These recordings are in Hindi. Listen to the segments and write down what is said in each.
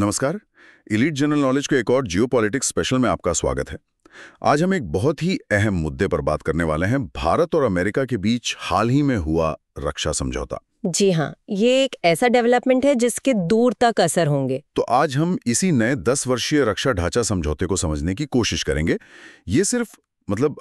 नमस्कार। इलीट जनरल नॉलेज के एक और जियोपॉलिटिक्स स्पेशल में आपका स्वागत है। आज हम एक बहुत ही अहम मुद्दे पर बात करने वाले हैं, भारत और अमेरिका के बीच हाल ही में हुआ रक्षा समझौता। जी हाँ, ये एक ऐसा डेवलपमेंट है जिसके दूर तक असर होंगे। तो आज हम इसी नए 10 वर्षीय रक्षा ढांचा समझौते को समझने की कोशिश करेंगे। ये सिर्फ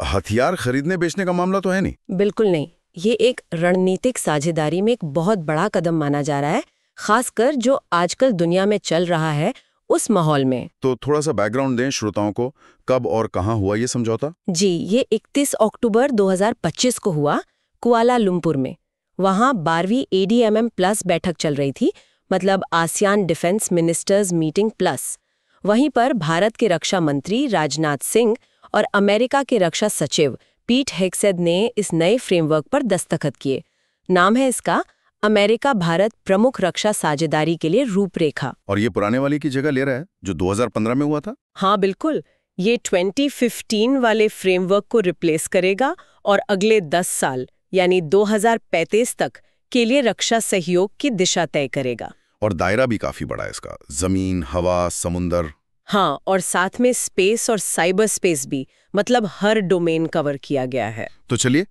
हथियार खरीदने बेचने का मामला तो है नहीं। बिल्कुल नहीं, ये एक रणनीतिक साझेदारी में एक बहुत बड़ा कदम माना जा रहा है, खासकर जो आजकल दुनिया में चल रहा है उस माहौल में। तो थोड़ा सा बैकग्राउंड दें श्रोताओं को, कब और कहाँ हुआ ये समझौता? जी, ये 31 अक्टूबर 2025 को हुआ, कुआलालंपुर में। वहाँ 12वीं ADMM प्लस बैठक चल रही थी, मतलब ASEAN defence ministers meeting plus. वहीं पर भारत के रक्षा मंत्री राजनाथ सिंह और अमेरिका के रक्षा सचिव पीट हेग्सेथ ने इस नए फ्रेमवर्क पर दस्तखत किए। नाम है इसका अमेरिका भारत प्रमुख रक्षा साझेदारी के लिए रूपरेखा। और ये पुराने वाली की जगह ले रहा है जो 2015 में हुआ था? हाँ बिल्कुल, ये 2015 वाले फ्रेमवर्क को रिप्लेस करेगा और अगले 10 साल यानी 2035 तक के लिए रक्षा सहयोग की दिशा तय करेगा। और दायरा भी काफी बड़ा है इसका, जमीन, हवा, समुंदर। हाँ, और साथ में स्पेस और साइबर स्पेस भी, मतलब हर डोमेन कवर किया गया है। तो चलिए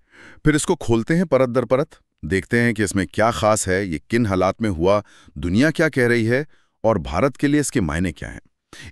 फिर इसको खोलते हैं परत दर परत, देखते हैं कि इसमें क्या खास है, ये किन हालात में हुआ, दुनिया क्या कह रही है और भारत के लिए इसके मायने क्या हैं।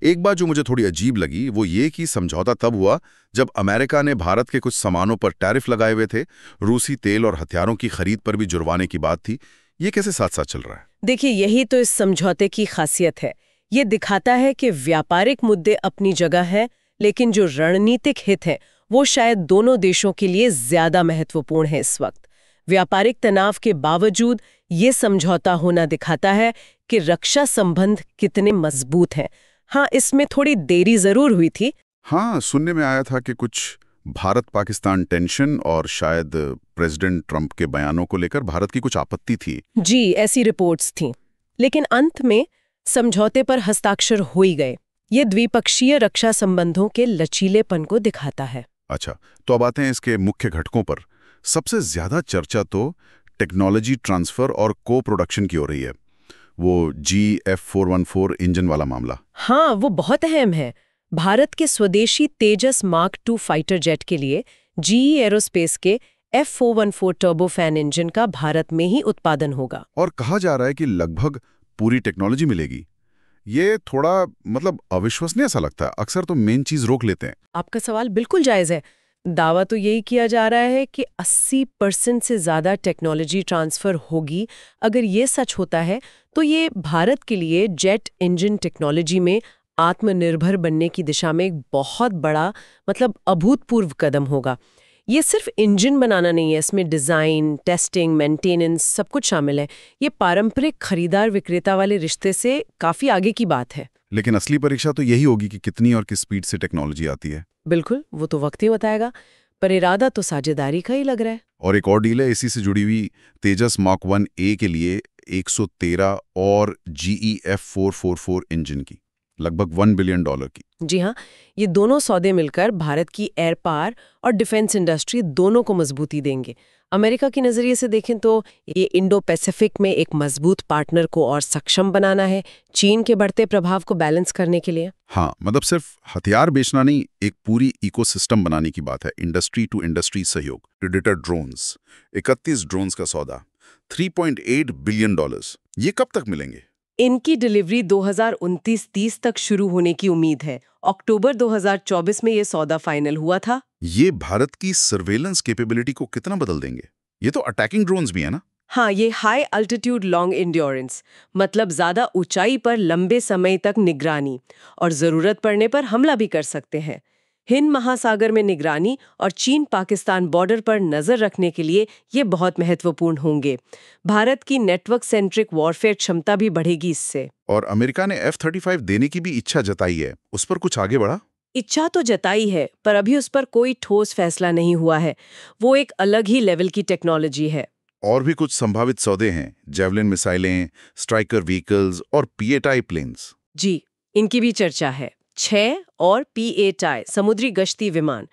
एक बात जो मुझे थोड़ी अजीब लगी वो ये कि समझौता तब हुआ जब अमेरिका ने भारत के कुछ सामानों पर टैरिफ लगाए हुए थे, रूसी तेल और हथियारों की खरीद पर भी जुर्माने की बात थी। ये कैसे साथ साथ चल रहा है? देखिए, यही तो इस समझौते की खासियत है। ये दिखाता है कि व्यापारिक मुद्दे अपनी जगह है, लेकिन जो रणनीतिक हित है वो शायद दोनों देशों के लिए ज्यादा महत्वपूर्ण है इस वक्त। व्यापारिक तनाव के बावजूद ये समझौता होना दिखाता है कि रक्षा संबंध कितने मजबूत हैं। हाँ, इसमें थोड़ी देरी जरूर हुई थी। हाँ, सुनने में आया था कि कुछ भारत पाकिस्तान टेंशन और शायद प्रेसिडेंट ट्रंप के बयानों को लेकर भारत की कुछ आपत्ति थी। जी, ऐसी रिपोर्ट्स थीं। लेकिन अंत में समझौते पर हस्ताक्षर हो ही गए। ये द्विपक्षीय रक्षा संबंधों के लचीलेपन को दिखाता है। अच्छा, तो अब आते हैं इसके मुख्य घटकों पर। सबसे ज्यादा चर्चा तो टेक्नोलॉजी ट्रांसफर और को प्रोडक्शन की हो रही है, वो GF414 इंजन वाला मामला। हाँ, वो बहुत अहम है। भारत के स्वदेशी तेजस मार्क 2 फाइटर जेट के लिए GE एरोस्पेस के F414 टर्बोफैन इंजन का भारत में ही उत्पादन होगा। और कहा जा रहा है कि लगभग पूरी टेक्नोलॉजी मिलेगी। ये थोड़ा अविश्वसनीय सा लगता है। अक्सर तो मेन चीज रोक लेते हैं। आपका सवाल बिल्कुल जायज है। दावा तो यही किया जा रहा है कि 80% से ज्यादा टेक्नोलॉजी ट्रांसफर होगी। अगर ये सच होता है तो ये भारत के लिए जेट इंजन टेक्नोलॉजी में आत्मनिर्भर बनने की दिशा में एक बहुत बड़ा, अभूतपूर्व कदम होगा। ये सिर्फ इंजन बनाना नहीं है, इसमें डिजाइन, टेस्टिंग, मेंटेनेंस सब कुछ शामिल है। ये पारंपरिक खरीदार विक्रेता वाले रिश्ते से काफी आगे की बात है। लेकिन असली परीक्षा तो यही होगी कि कितनी और किस स्पीड से टेक्नोलॉजी आती है। बिल्कुल, वो तो वक्त ही बताएगा, पर इरादा तो साझेदारी का ही लग रहा है। और एक और डील है इसी से जुड़ी हुई, तेजस मार्क 1A के लिए 113 और GE F444 इंजन की, लगभग $1 बिलियन की। जी हाँ, ये दोनों सौदे मिलकर भारत की एयर पावर और डिफेंस इंडस्ट्री दोनों को मजबूती देंगे। अमेरिका की नजरिए से देखें तो ये इंडो पैसिफिक में एक मजबूत पार्टनर को और सक्षम बनाना है, चीन के बढ़ते प्रभाव को बैलेंस करने के लिए। हाँ, सिर्फ हथियार बेचना नहीं, एक पूरी इकोसिस्टम बनाने की बात है। इंडस्ट्री टू इंडस्ट्री सहयोग। प्रेडेटर ड्रोन्स, 31 ड्रोन्स का सौदा, $3.8 बिलियन। ये कब तक मिलेंगे? इनकी डिलीवरी 2029-30 तक शुरू होने की उम्मीद है। अक्टूबर 2024 में ये सौदा फाइनल हुआ था। ये भारत की सर्वेलेंस कैपेबिलिटी को कितना बदल देंगे? ये तो अटैकिंग ड्रोन्स भी है ना? हाँ, ये हाई अल्टीट्यूड लॉन्ग एंड्योरेंस, मतलब ज्यादा ऊंचाई पर लंबे समय तक निगरानी और जरूरत पड़ने पर हमला भी कर सकते हैं। हिंद महासागर में निगरानी और चीन पाकिस्तान बॉर्डर पर नजर रखने के लिए ये बहुत महत्वपूर्ण होंगे। भारत की नेटवर्क सेंट्रिक वॉरफेयर क्षमता भी बढ़ेगी इससे। और अमेरिका ने F-35 देने की भी इच्छा जताई है, उस पर कुछ आगे बढ़ा? इच्छा तो जताई है, पर अभी उस पर कोई ठोस फैसला नहीं हुआ है। वो एक अलग ही लेवल की टेक्नोलॉजी है। और भी कुछ संभावित सौदे हैं, जेवलिन मिसाइलें, स्ट्राइकर व्हीकल्स और P-8I प्लेन्स। जी, इनकी भी चर्चा है। 6 और P-8I समुद्री गश्ती विमान।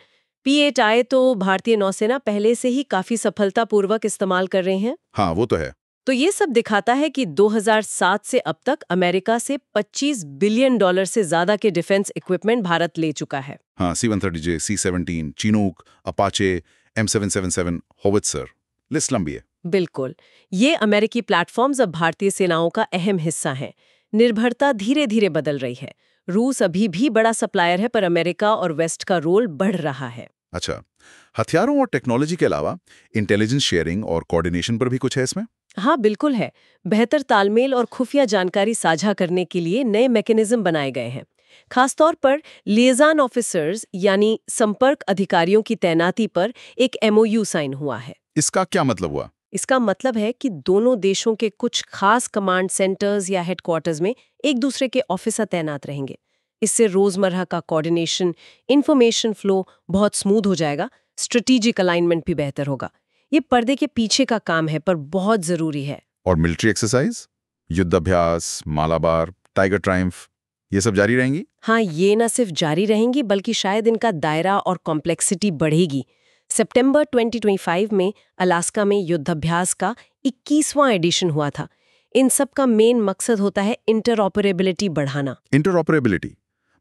P-8I तो भारतीय नौसेना पहले से ही काफी सफलतापूर्वक इस्तेमाल कर रहे हैं। हाँ, वो तो है। तो ये सब दिखाता है कि 2007 से अब तक अमेरिका से $25 बिलियन से ज्यादा के डिफेंस इक्विपमेंट भारत ले चुका है। हाँ, C-130J, C-17, Chinook, Apache, M777, howitzer, list लंबी है। बिल्कुल, ये अमेरिकी प्लेटफॉर्म्स अब भारतीय सेनाओं का अहम हिस्सा हैं। निर्भरता धीरे धीरे बदल रही है। रूस अभी भी बड़ा सप्लायर है, पर अमेरिका और वेस्ट का रोल बढ़ रहा है। अच्छा, हथियारों और टेक्नोलॉजी के अलावा इंटेलिजेंस शेयरिंग और कोऑर्डिनेशन पर भी कुछ है इसमें? हाँ, बिल्कुल है। बेहतर तालमेल और खुफिया जानकारी साझा करने के लिए नए मैकेनिज्म बनाए गए हैं। खासतौर पर लिएजान ऑफिसर्स यानी संपर्क अधिकारियों की तैनाती पर एक MOU साइन हुआ है। इसका क्या मतलब हुआ? इसका मतलब है कि दोनों देशों के कुछ खास कमांड सेंटर्स या हेडक्वार्टर्स में एक दूसरे के ऑफिसर तैनात रहेंगे। इससे रोजमर्रा का कोऑर्डिनेशन, इंफॉर्मेशन फ्लो बहुत स्मूथ हो जाएगा, स्ट्रेटेजिक अलाइनमेंट भी बेहतर होगा। ये पर्दे के पीछे का काम है, पर बहुत जरूरी है। और मिलिट्री एक्सरसाइज, युद्धाभ्यास, मालाबार, टाइगर ट्रायम्फ, ये सब जारी रहेंगी? हाँ, ये न सिर्फ जारी रहेंगी बल्कि शायद इनका दायरा और कॉम्प्लेक्सिटी बढ़ेगी। सितंबर 2025 में अलास्का में युद्धाभ्यास का 21वां एडिशन हुआ था। इन सब का मेन मकसद होता है इंटरऑपरेबिलिटी बढ़ाना। इंटरऑपरेबिलिटी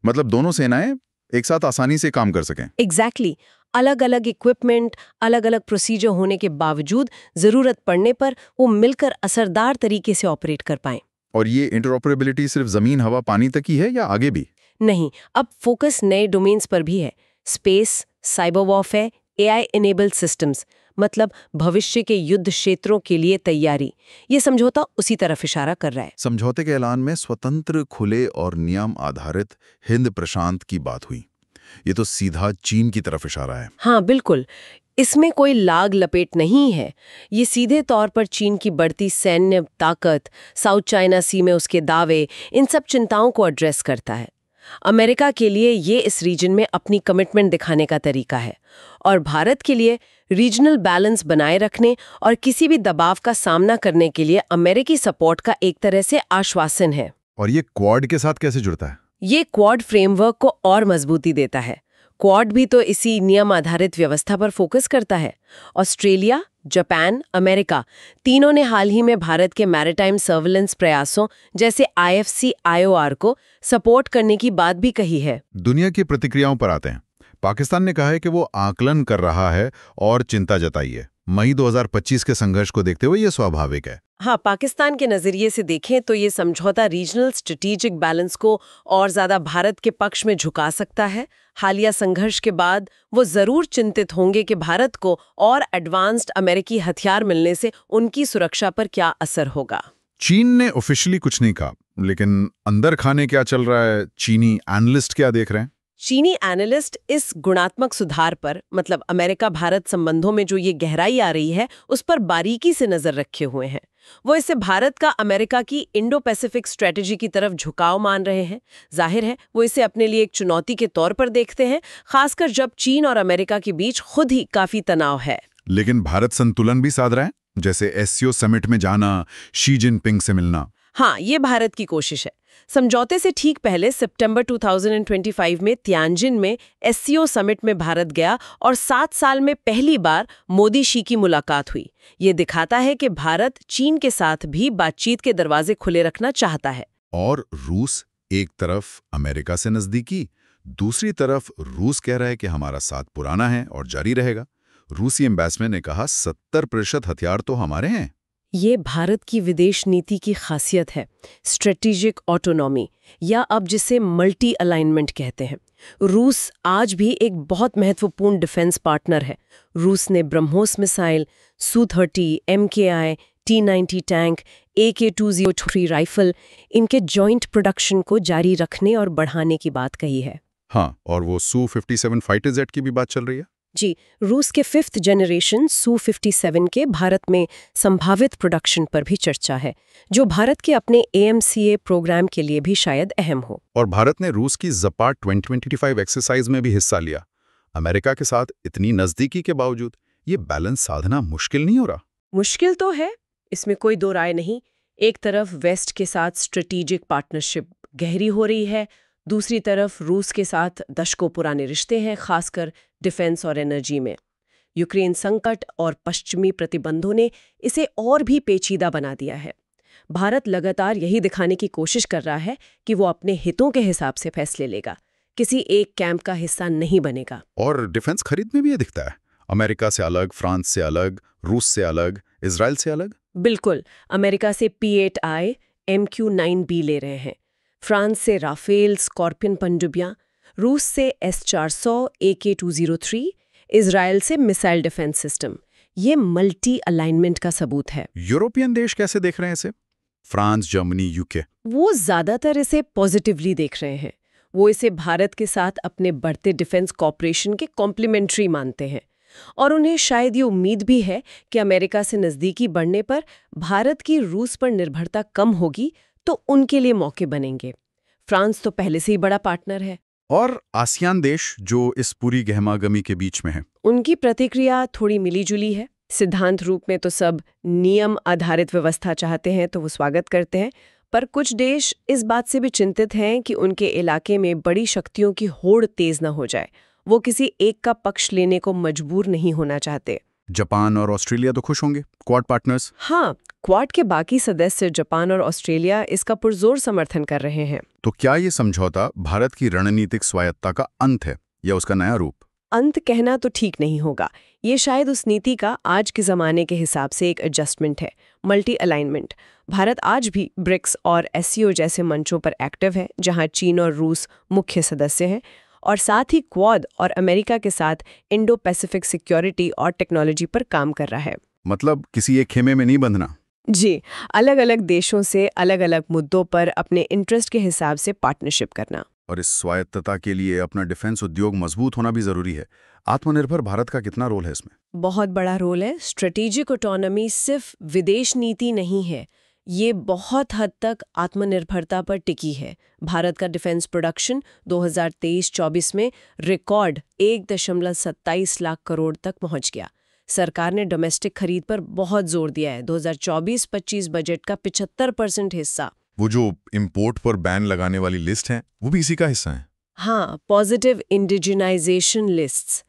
मतलब दोनों सेनाएं एक साथ आसानी से काम कर सकें। एग्जैक्टली। अलग अलग इक्विपमेंट, अलग अलग प्रोसीजर होने के बावजूद जरूरत पड़ने पर वो मिलकर असरदार तरीके से ऑपरेट कर पाएं। और ये इंटरऑपरेबिलिटी सिर्फ जमीन, हवा, पानी तक ही है या आगे भी? नहीं, अब फोकस नए डोमेन्स पर भी है। Space, cyber warfare, AI enabled systems, मतलब भविष्य के युद्ध क्षेत्रों के लिए तैयारी। ये समझौता उसी तरफ इशारा कर रहा है। समझौते के ऐलान में स्वतंत्र, खुले और नियम आधारित हिंद प्रशांत की बात हुई। ये तो सीधा चीन की तरफ इशारा है। हाँ, बिल्कुल। इसमें कोई लाग लपेट नहीं है। ये सीधे तौर पर चीन की बढ़ती सैन्य ताकत, साउथ चाइना सी में उसके दावे, इन सब चिंताओं को एड्रेस करता है। अमेरिका के लिए ये इस रीजन में अपनी कमिटमेंट दिखाने का तरीका है, और भारत के लिए रीजनल बैलेंस बनाए रखने और किसी भी दबाव का सामना करने के लिए अमेरिकी सपोर्ट का एक तरह से आश्वासन है। और ये क्वाड के साथ कैसे जुड़ता है? ये क्वाड फ्रेमवर्क को और मजबूती देता है। क्वाड भी तो इसी नियम आधारित व्यवस्था पर फोकस करता है। ऑस्ट्रेलिया, जापान, अमेरिका तीनों ने हाल ही में भारत के मैरिटाइम सर्विलेंस प्रयासों जैसे IFC-IOR को सपोर्ट करने की बात भी कही है। दुनिया की प्रतिक्रियाओं पर आते हैं। पाकिस्तान ने कहा है कि वो आकलन कर रहा है और चिंता जताई है। मई 2025 के संघर्ष को देखते हुए ये स्वाभाविक है। हाँ, पाकिस्तान के नजरिए से देखें तो ये समझौता रीजनल स्ट्रेटेजिक बैलेंस को और ज्यादा भारत के पक्ष में झुका सकता है। हालिया संघर्ष के बाद वो जरूर चिंतित होंगे कि भारत को और एडवांस्ड अमेरिकी हथियार मिलने से उनकी सुरक्षा पर क्या असर होगा। चीन ने ऑफिशियली कुछ नहीं कहा, लेकिन अंदर खाने क्या चल रहा है? चीनी एनालिस्ट क्या देख रहे हैं? चीनी एनालिस्ट इस गुणात्मक सुधार पर, मतलब अमेरिका भारत संबंधों में जो ये गहराई आ रही है, उस पर बारीकी से नजर रखे हुए हैं। वो इसे भारत का अमेरिका की इंडो पैसिफिक स्ट्रेटेजी की तरफ झुकाव मान रहे हैं। जाहिर है वो इसे अपने लिए एक चुनौती के तौर पर देखते हैं, खासकर जब चीन और अमेरिका के बीच खुद ही काफी तनाव है। लेकिन भारत संतुलन भी साध रहा है, जैसे SCO समिट में जाना, शी जिनपिंग से मिलना। हाँ, ये भारत की कोशिश है। समझौते से ठीक पहले सितंबर 2025 में तियानजिन में SCO समिट में भारत गया और 7 साल में पहली बार मोदी शी की मुलाकात हुई। ये दिखाता है कि भारत चीन के साथ भी बातचीत के दरवाजे खुले रखना चाहता है। और रूस एक तरफ अमेरिका से नजदीकी, दूसरी तरफ रूस कह रहा है कि हमारा साथ पुराना है और जारी रहेगा। रूसी एम्बेसडर ने कहा 70% हथियार तो हमारे हैं। ये भारत की विदेश नीति की खासियत है, स्ट्रेटेजिक ऑटोनॉमी, या अब जिसे मल्टी अलाइनमेंट कहते हैं। रूस आज भी एक बहुत महत्वपूर्ण डिफेंस पार्टनर है। रूस ने BrahMos missile, Su-30, MKI, T-90 tank, AK-203 rifle, इनके जॉइंट प्रोडक्शन को जारी रखने और बढ़ाने की बात कही है। हाँ, और वो Su-57 फाइटर जेट की भी बात चल रही है। जी, रूस के 5th जनरेशन Su-57 के भारत में संभावित प्रोडक्शन पर भी चर्चा है, जो भारत के अपने AMCA प्रोग्राम के लिए भी शायद अहम हो। और भारत ने रूस की ज़पाट 2025 एक्सरसाइज में भी हिस्सा लिया। अमेरिका के साथ इतनी नज़दीकी के बावजूद ये बैलेंस साधना मुश्किल नहीं हो रहा? मुश्किल तो है, इसमें कोई दो राय नहीं। एक तरफ वेस्ट के साथ स्ट्रेटेजिक पार्टनरशिप गहरी हो रही है, दूसरी तरफ रूस के साथ दशकों पुराने रिश्ते हैं, खासकर डिफेंस और एनर्जी में। यूक्रेन संकट और पश्चिमी प्रतिबंधों ने इसे और भी पेचीदा बना दिया है। भारत लगातार यही दिखाने की कोशिश कर रहा है कि वो अपने हितों के हिसाब से फैसले लेगा, किसी एक कैंप का हिस्सा नहीं बनेगा। और डिफेंस खरीद में भी ये दिखता है, अमेरिका से अलग, फ्रांस से अलग, रूस से अलग, इजराइल से अलग। बिल्कुल, अमेरिका से P-8I, MQ-9B ले रहे हैं, फ्रांस से राफेल, स्कॉर्पियन पनडुब्बियां, रूस से S-400, AK-203, इजराइल से मिसाइल डिफेंस सिस्टम। ये मल्टी अलाइनमेंट का सबूत है। यूरोपियन देश कैसे देख रहे हैं इसे? France, Germany, UK. वो ज्यादातर इसे पॉजिटिवली देख रहे हैं। वो इसे भारत के साथ अपने बढ़ते डिफेंस कॉपरेशन के कॉम्प्लीमेंट्री मानते हैं और उन्हें शायद ये उम्मीद भी है कि अमेरिका से नज़दीकी बढ़ने पर भारत की रूस पर निर्भरता कम होगी तो उनके लिए मौके बनेंगे। फ्रांस तो पहले से ही बड़ा पार्टनर है। और आसियान देश जो इस पूरी गहमागमी के बीच में है, उनकी प्रतिक्रिया थोड़ी मिलीजुली है। सिद्धांत रूप में तो सब नियम आधारित व्यवस्था चाहते हैं तो वो स्वागत करते हैं, पर कुछ देश इस बात से भी चिंतित हैं कि उनके इलाके में बड़ी शक्तियों की होड़ तेज न हो जाए। वो किसी एक का पक्ष लेने को मजबूर नहीं होना चाहते। जापान और ऑस्ट्रेलिया तो खुश होंगे, क्वाड पार्टनर्स। हाँ, क्वाड के बाकी सदस्य जापान और ऑस्ट्रेलिया इसका पुरजोर समर्थन कर रहे हैं। तो क्या ये समझौता भारत की रणनीतिक स्वायत्ता का अंत है या उसका नया रूप? अंत कहना तो ठीक नहीं होगा। ये शायद उस नीति का आज के ज़माने के हिसाब से एक एडजस्टमेंट है, मल्टी अलाइनमेंट। भारत आज भी ब्रिक्स और SCO जैसे मंचों पर एक्टिव है, जहां चीन और रूस मुख्य सदस्य हैं, और साथ ही क्वाड और अमेरिका के साथ इंडो पैसिफिक सिक्योरिटी और टेक्नोलॉजी पर काम कर रहा है। मतलब किसी एक खेमे में नहीं बंधना। जी, अलग अलग देशों से अलग अलग मुद्दों पर अपने इंटरेस्ट के हिसाब से पार्टनरशिप करना। और इस स्वायत्तता के लिए अपना डिफेंस उद्योग मजबूत होना भी जरूरी है। आत्मनिर्भर भारत का कितना रोल है इसमें? बहुत बड़ा रोल है। स्ट्रेटेजिक ऑटोनॉमी सिर्फ विदेश नीति नहीं है, ये बहुत हद तक आत्मनिर्भरता पर टिकी है। भारत का डिफेंस प्रोडक्शन 2023-24 में रिकॉर्ड 1.27 लाख करोड़ तक पहुंच गया। सरकार ने डोमेस्टिक खरीद पर बहुत जोर दिया है। 2024-25 बजट का 75% हिस्सा। वो जो इंपोर्ट पर बैन लगाने वाली लिस्ट है, वो भी इसी का हिस्सा है। हाँ, पॉजिटिव इंडिजिनाइजेशन लिस्ट्स।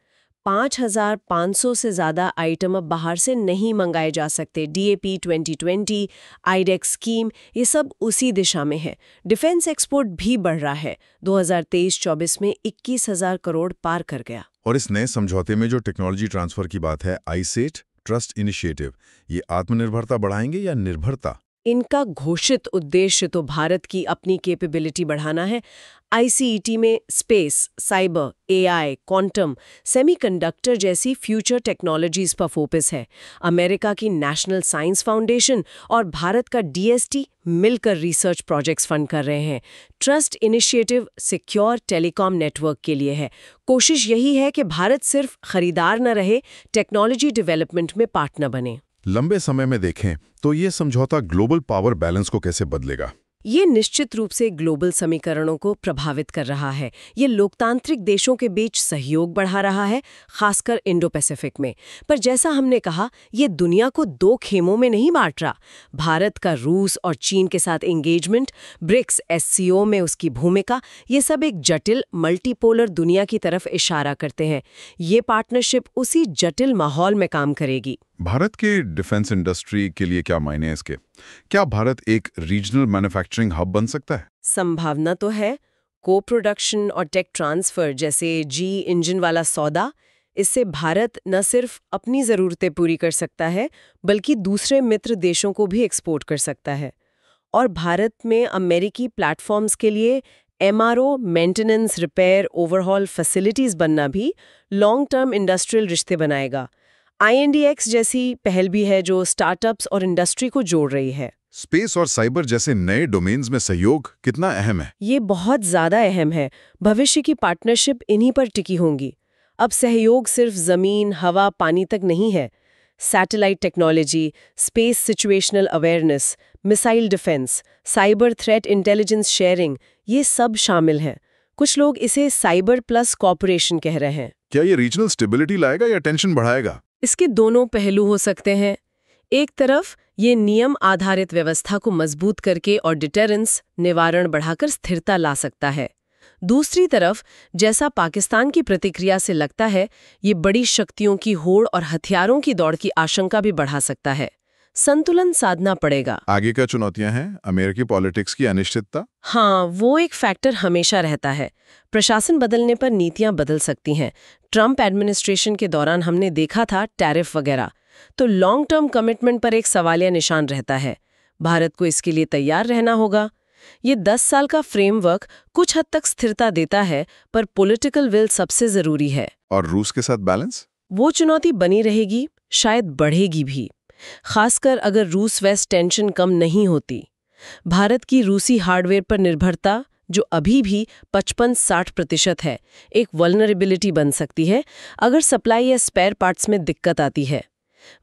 5,500 से ज़्यादा आइटम अब बाहर से नहीं मंगाए जा सकते। DAP 2020, आईडेक्स स्कीम, ये सब उसी दिशा में है। डिफेंस एक्सपोर्ट भी बढ़ रहा है। 2023-24 में 21,000 करोड़ पार कर गया। और इस नए समझौते में जो टेक्नोलॉजी ट्रांसफर की बात है, ISAT ट्रस्ट इनिशिएटिव, ये आत्मनिर्भरता बढ़ाएंगे या निर्भरता? इनका घोषित उद्देश्य तो भारत की अपनी कैपेबिलिटी बढ़ाना है। ICET में space, cyber, AI, quantum, semiconductor जैसी फ्यूचर टेक्नोलॉजीज पर फोकस है। अमेरिका की नेशनल साइंस फाउंडेशन और भारत का DST मिलकर रिसर्च प्रोजेक्ट्स फंड कर रहे हैं। Trust initiative secure telecom network के लिए है। कोशिश यही है कि भारत सिर्फ खरीदार न रहे, टेक्नोलॉजी डेवलपमेंट में पार्टनर बने। लंबे समय में देखें तो ये समझौता ग्लोबल पावर बैलेंस को कैसे बदलेगा? ये निश्चित रूप से ग्लोबल समीकरणों को प्रभावित कर रहा है। ये लोकतांत्रिक देशों के बीच सहयोग बढ़ा रहा है, खासकर इंडो पैसिफिक में। पर जैसा हमने कहा, ये दुनिया को दो खेमों में नहीं बांट रहा। भारत का रूस और चीन के साथ एंगेजमेंट, ब्रिक्स SCO में उसकी भूमिका, ये सब एक जटिल मल्टीपोलर दुनिया की तरफ इशारा करते हैं। ये पार्टनरशिप उसी जटिल माहौल में काम करेगी। भारत के डिफेंस इंडस्ट्री के लिए क्या मायने हैं इसके? क्या भारत एक रीजनल मैन्युफैक्चरिंग हब बन सकता है? संभावना तो है। को प्रोडक्शन और टेक ट्रांसफर जैसे G इंजन वाला सौदा, इससे भारत न सिर्फ अपनी ज़रूरतें पूरी कर सकता है, बल्कि दूसरे मित्र देशों को भी एक्सपोर्ट कर सकता है। और भारत में अमेरिकी प्लेटफॉर्म्स के लिए MRO, maintenance, repair, overhaul facilities बनना भी लॉन्ग टर्म इंडस्ट्रियल रिश्ते बनाएगा। INDX जैसी पहल भी है जो स्टार्टअप्स और इंडस्ट्री को जोड़ रही है। स्पेस और साइबर जैसे नए डोमेन्स में सहयोग कितना अहम है? ये बहुत ज़्यादा अहम है। भविष्य की पार्टनरशिप इन्हीं पर टिकी होंगी। अब सहयोग सिर्फ ज़मीन, हवा, पानी तक नहीं है। Satellite technology, space situational awareness, missile defence, cyber threat intelligence sharing, ये सब शामिल हैं। कुछ लोग इसे साइबर प्लस कॉपरेशन कह रहे हैं। क्या ये रीजनल स्टेबिलिटी लाएगा या टेंशन बढ़ाएगा? इसके दोनों पहलू हो सकते हैं। एक तरफ ये नियम आधारित व्यवस्था को मजबूत करके और डिटेरेंस, निवारण बढ़ाकर स्थिरता ला सकता है। दूसरी तरफ जैसा पाकिस्तान की प्रतिक्रिया से लगता है, ये बड़ी शक्तियों की होड़ और हथियारों की दौड़ की आशंका भी बढ़ा सकता है। संतुलन साधना पड़ेगा। आगे क्या चुनौतियां हैं? अमेरिकी पॉलिटिक्स की अनिश्चितता। हाँ, वो एक फैक्टर हमेशा रहता है। प्रशासन बदलने पर नीतियां बदल सकती हैं। ट्रंप एडमिनिस्ट्रेशन के दौरान हमने देखा था टैरिफ वगैरह। तो लॉन्ग टर्म कमिटमेंट पर एक सवालिया निशान रहता है। भारत को इसके लिए तैयार रहना होगा। ये 10 साल का फ्रेमवर्क कुछ हद तक स्थिरता देता है, पर पॉलिटिकल विल सबसे जरूरी है। और रूस के साथ बैलेंस? वो चुनौती बनी रहेगी, शायद बढ़ेगी भी, खासकर अगर रूस वेस्ट टेंशन कम नहीं होती। भारत की रूसी हार्डवेयर पर निर्भरता, जो अभी भी 55-60% है, एक वल्नरेबिलिटी बन सकती है अगर सप्लाई या स्पेयर पार्ट्स में दिक्कत आती है।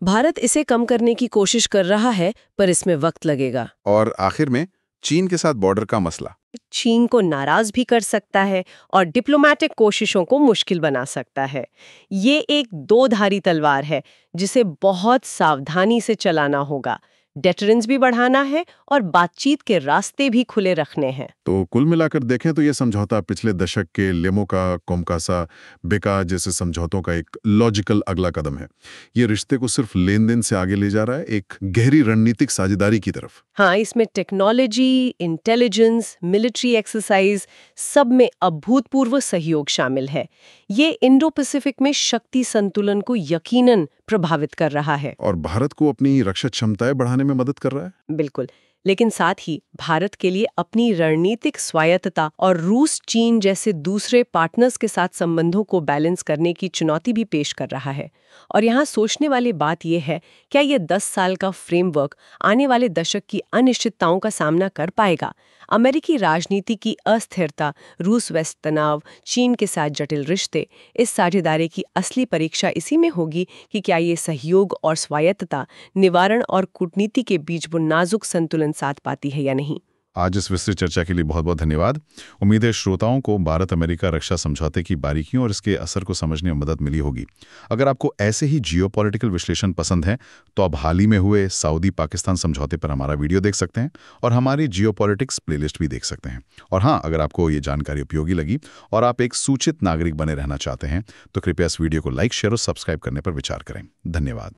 भारत इसे कम करने की कोशिश कर रहा है, पर इसमें वक्त लगेगा। और आखिर में चीन के साथ बॉर्डर का मसला। चीन को नाराज भी कर सकता है और डिप्लोमेटिक कोशिशों को मुश्किल बना सकता है। ये एक दो-धारी तलवार है जिसे बहुत सावधानी से चलाना होगा। डेटरेंस भी बढ़ाना है और बातचीत के रास्ते भी खुले रखने हैं। तो कुल मिलाकर देखें तो ये समझौता पिछले दशक के लेमोका, कोमकासा, बेका जैसे समझौतों का एक लॉजिकल अगला कदम है। ये रिश्ते को सिर्फ लेन देन से आगे ले जा रहा है, एक गहरी रणनीतिक साझेदारी की तरफ। हाँ, इसमें टेक्नोलॉजी, इंटेलिजेंस, मिलिट्री एक्सरसाइज, सब में अभूतपूर्व सहयोग शामिल है। ये इंडो पैसिफिक में शक्ति संतुलन को यकीनन प्रभावित कर रहा है और भारत को अपनी रक्षा क्षमताएं बढ़ाने में मदद कर रहा है। बिल्कुल, लेकिन साथ ही भारत के लिए अपनी रणनीतिक स्वायत्तता और रूस, चीन जैसे दूसरे पार्टनर्स के साथ संबंधों को बैलेंस करने की चुनौती भी पेश कर रहा है। और यहाँ सोचने वाली बात यह है, क्या ये 10 साल का फ्रेमवर्क आने वाले दशक की अनिश्चितताओं का सामना कर पाएगा? अमेरिकी राजनीति की अस्थिरता, रूस वेस्ट तनाव, चीन के साथ जटिल रिश्ते, इस साझेदारी की असली परीक्षा इसी में होगी कि क्या ये सहयोग और स्वायत्तता, निवारण और कूटनीति के बीच वो नाजुक संतुलन साध पाती है या नहीं। आज इस विस्तृत चर्चा के लिए बहुत बहुत धन्यवाद। उम्मीद है श्रोताओं को भारत अमेरिका रक्षा समझौते की बारीकियों और इसके असर को समझने में मदद मिली होगी। अगर आपको ऐसे ही जियोपॉलिटिकल विश्लेषण पसंद है तो आप हाल ही में हुए सऊदी पाकिस्तान समझौते पर हमारा वीडियो देख सकते हैं और हमारी जियोपॉलिटिक्स प्लेलिस्ट भी देख सकते हैं। और हाँ, अगर आपको ये जानकारी उपयोगी लगी और आप एक सूचित नागरिक बने रहना चाहते हैं तो कृपया इस वीडियो को लाइक, शेयर और सब्सक्राइब करने पर विचार करें। धन्यवाद।